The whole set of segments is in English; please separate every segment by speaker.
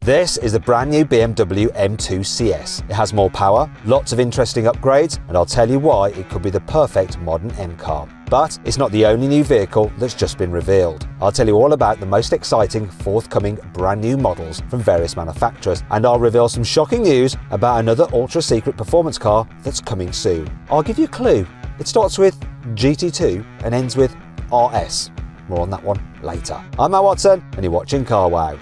Speaker 1: This is the brand new BMW M2 CS. It has more power, lots of interesting upgrades, and I'll tell you why it could be the perfect modern M car. But it's not the only new vehicle that's just been revealed. I'll tell you all about the most exciting forthcoming brand new models from various manufacturers, and I'll reveal some shocking news about another ultra secret performance car that's coming soon. I'll give you a clue. It starts with GT2 and ends with RS. More on that one later. I'm Matt Watson and you're watching Car Wow.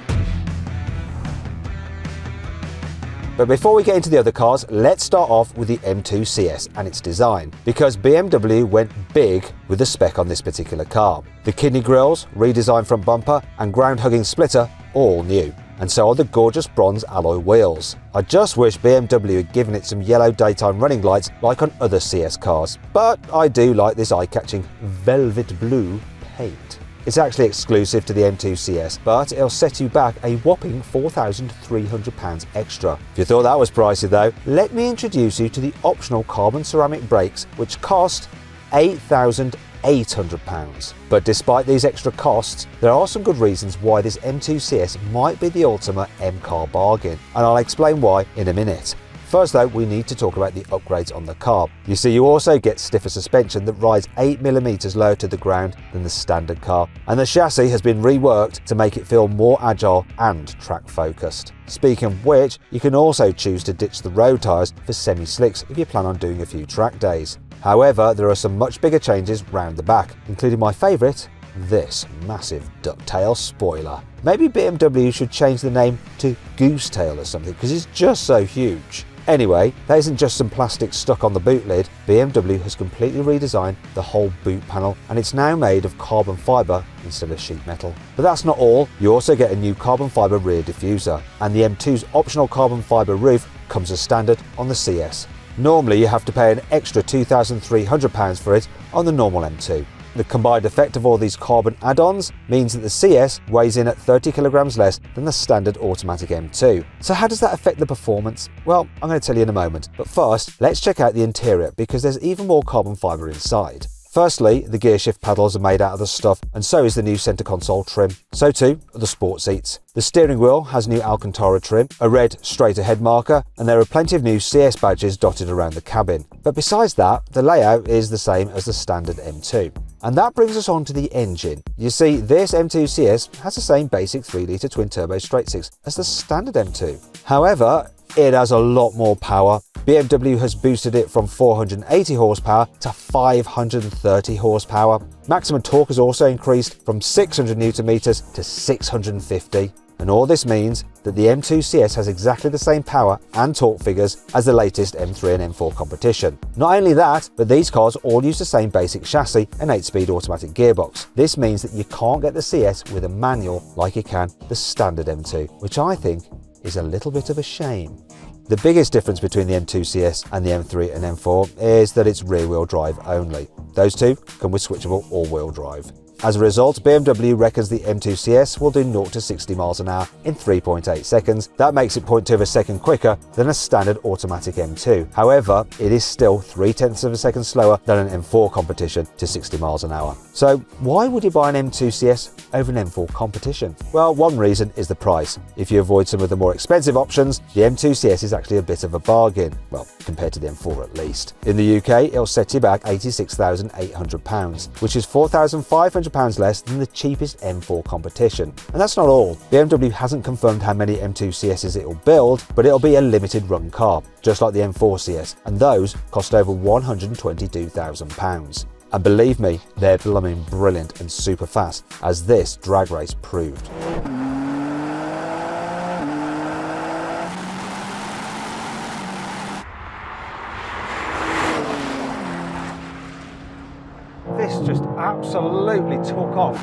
Speaker 1: But before we get into the other cars, let's start off with the M2 CS and its design, because BMW went big with the spec on this particular car. The kidney grills, redesigned front bumper and ground-hugging splitter, all new. And so are the gorgeous bronze alloy wheels. I just wish BMW had given it some yellow daytime running lights like on other CS cars, but I do like this eye-catching velvet blue paint. It's actually exclusive to the M2 CS, but it'll set you back a whopping £4,300 extra. If you thought that was pricey though, let me introduce you to the optional carbon ceramic brakes, which cost £8,800. But despite these extra costs, there are some good reasons why this M2 CS might be the ultimate M-car bargain, and I'll explain why in a minute. First though, we need to talk about the upgrades on the car. You see, you also get stiffer suspension that rides 8mm lower to the ground than the standard car, and the chassis has been reworked to make it feel more agile and track focused. Speaking of which, you can also choose to ditch the road tyres for semi-slicks if you plan on doing a few track days. However, there are some much bigger changes round the back, including my favourite, this massive ducktail spoiler. Maybe BMW should change the name to Goosetail or something, because it's just so huge. Anyway, that isn't just some plastic stuck on the boot lid. BMW has completely redesigned the whole boot panel, and it's now made of carbon fibre instead of sheet metal. But that's not all. You also get a new carbon fibre rear diffuser, and the M2's optional carbon fibre roof comes as standard on the CS. Normally you have to pay an extra £2,300 for it on the normal M2. The combined effect of all these carbon add-ons means that the CS weighs in at 30 kilograms less than the standard automatic M2. So how does that affect the performance? Well, I'm going to tell you in a moment. But first, let's check out the interior, because there's even more carbon fibre inside. Firstly, the gearshift paddles are made out of the stuff, and so is the new centre console trim. So too are the sport seats. The steering wheel has new Alcantara trim, a red straight ahead marker, and there are plenty of new CS badges dotted around the cabin. But besides that, the layout is the same as the standard M2. And that brings us on to the engine. You see, this M2 CS has the same basic 3-litre twin-turbo straight-six as the standard M2. However, it has a lot more power. BMW has boosted it from 480 horsepower to 530 horsepower. Maximum torque has also increased from 600 Nm to 650. And all this means that the M2 CS has exactly the same power and torque figures as the latest M3 and M4 competition. Not only that, but these cars all use the same basic chassis and 8-speed automatic gearbox. This means that you can't get the CS with a manual like you can the standard M2, which I think is a little bit of a shame. The biggest difference between the M2 CS and the M3 and M4 is that it's rear-wheel drive only. Those two come with switchable all-wheel drive. As a result, BMW reckons the M2 CS will do 0 to 60 miles an hour in 3.8 seconds. That makes it 0.2 of a second quicker than a standard automatic M2. However, it is still 0.3 of a second slower than an M4 competition to 60 miles an hour. So why would you buy an M2 CS over an M4 competition? Well, one reason is the price. If you avoid some of the more expensive options, the M2 CS is actually a bit of a bargain. Well, compared to the M4 at least. In the UK, it'll set you back £86,800, which is £4,500 less than the cheapest M4 competition. And that's not all. BMW hasn't confirmed how many M2 CSs it'll build, but it'll be a limited run car, just like the M4 CS, and those cost over £122,000. And believe me, they're blooming brilliant and super fast, as this drag race proved. This just absolutely took off.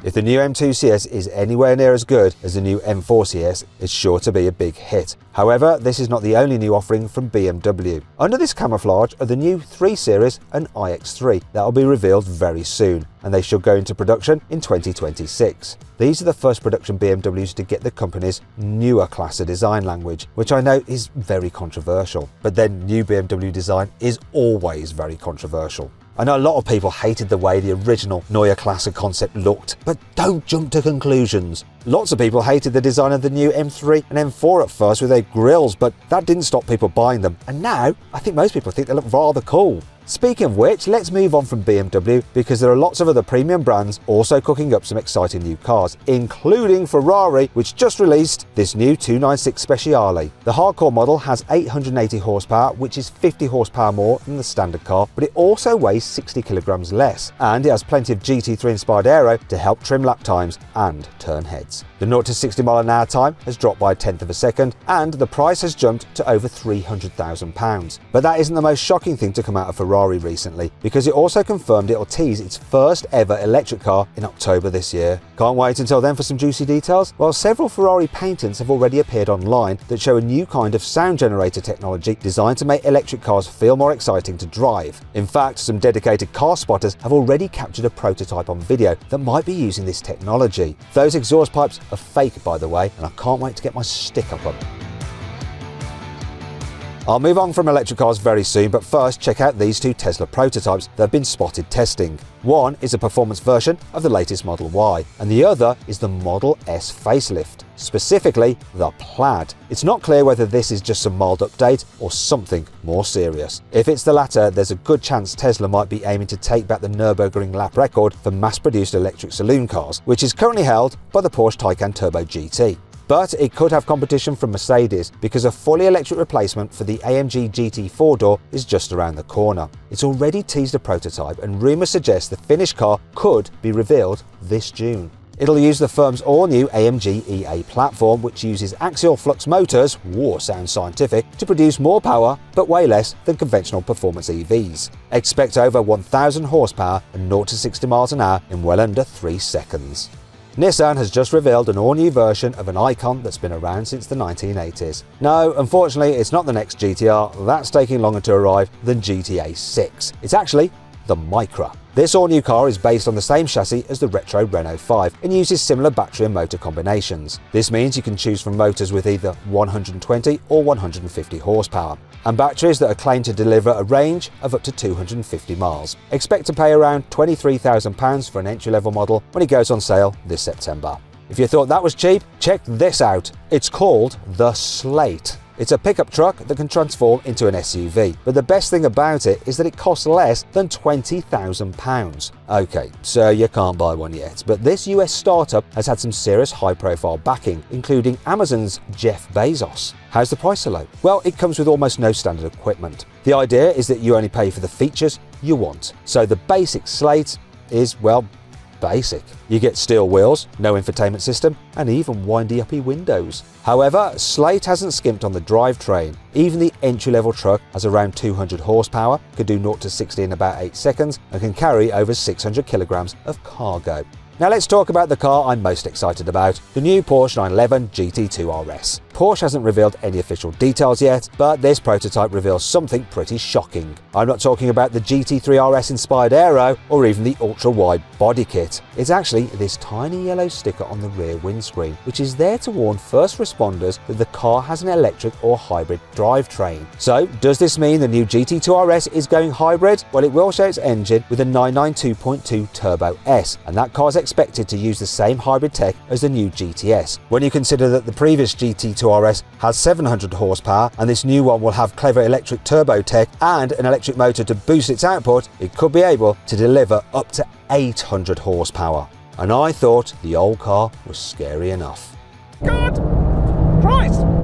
Speaker 1: If the new M2 CS is anywhere near as good as the new M4 CS, it's sure to be a big hit. However, this is not the only new offering from BMW. Under this camouflage are the new 3 Series and iX3 that will be revealed very soon, and they should go into production in 2026. These are the first production BMWs to get the company's newer class of design language, which I know is very controversial. But then new BMW design is always very controversial. I know a lot of people hated the way the original Neue Klasse concept looked, but don't jump to conclusions. Lots of people hated the design of the new M3 and M4 at first with their grills, but that didn't stop people buying them, and now I think most people think they look rather cool. Speaking of which, let's move on from BMW because there are lots of other premium brands also cooking up some exciting new cars, including Ferrari, which just released this new 296 Speciale. The hardcore model has 880 horsepower, which is 50 horsepower more than the standard car, but it also weighs 60 kilograms less, and it has plenty of GT3 inspired aero to help trim lap times and turn heads. The 0 to 60 mile an hour time has dropped by a tenth of a second, and the price has jumped to over £300,000. But that isn't the most shocking thing to come out of Ferrari recently, because it also confirmed it'll tease its first ever electric car in October this year. Can't wait until then for some juicy details? Well, several Ferrari patents have already appeared online that show a new kind of sound generator technology designed to make electric cars feel more exciting to drive. In fact, some dedicated car spotters have already captured a prototype on video that might be using this technology. Those exhaust pipes are fake, by the way, and I can't wait to get my stick up on them. I'll move on from electric cars very soon, but first check out these two Tesla prototypes that have been spotted testing. One is a performance version of the latest Model Y, and the other is the Model S facelift, specifically the Plaid. It's not clear whether this is just some mild update or something more serious. If it's the latter, there's a good chance Tesla might be aiming to take back the Nürburgring lap record for mass-produced electric saloon cars, which is currently held by the Porsche Taycan Turbo GT. But it could have competition from Mercedes because a fully electric replacement for the AMG GT 4-door is just around the corner. It's already teased a prototype, and rumours suggest the finished car could be revealed this June. It'll use the firm's all-new AMG EA platform, which uses axial flux motors, sounds scientific, to produce more power but way less than conventional performance EVs. Expect over 1,000 horsepower and 0 to 60 miles an hour in well under 3 seconds. Nissan has just revealed an all-new version of an icon that's been around since the 1980s. No, unfortunately, it's not the next GTR. That's taking longer to arrive than GTA 6. It's actually the Micra. This all-new car is based on the same chassis as the retro Renault 5 and uses similar battery and motor combinations. This means you can choose from motors with either 120 or 150 horsepower, and batteries that are claimed to deliver a range of up to 250 miles. Expect to pay around £23,000 for an entry-level model when it goes on sale this September. If you thought that was cheap, check this out. It's called the Slate. It's a pickup truck that can transform into an SUV, but the best thing about it is that it costs less than £20,000. Okay, so you can't buy one yet, but this US startup has had some serious high-profile backing, including Amazon's Jeff Bezos. How's the price so low? Well, it comes with almost no standard equipment. The idea is that you only pay for the features you want. So the basic Slate is, well, basic. You get steel wheels, no infotainment system, and even windy-uppy windows. However, Slate hasn't skimped on the drivetrain. Even the entry-level truck has around 200 horsepower, can do 0 to 60 in about 8 seconds, and can carry over 600 kilograms of cargo. Now let's talk about the car I'm most excited about, the new Porsche 911 GT2 RS. Porsche hasn't revealed any official details yet, but this prototype reveals something pretty shocking. I'm not talking about the GT3 RS inspired aero or even the ultra-wide body kit. It's actually this tiny yellow sticker on the rear windscreen, which is there to warn first responders that the car has an electric or hybrid drivetrain. So, does this mean the new GT2 RS is going hybrid? Well, it will share its engine with a 992.2 Turbo S, and that car's expected to use the same hybrid tech as the new GTS. When you consider that the previous GT2 RS has 700 horsepower and this new one will have clever electric turbo tech and an electric motor to boost its output, it could be able to deliver up to 800 horsepower. And I thought the old car was scary enough.
Speaker 2: God!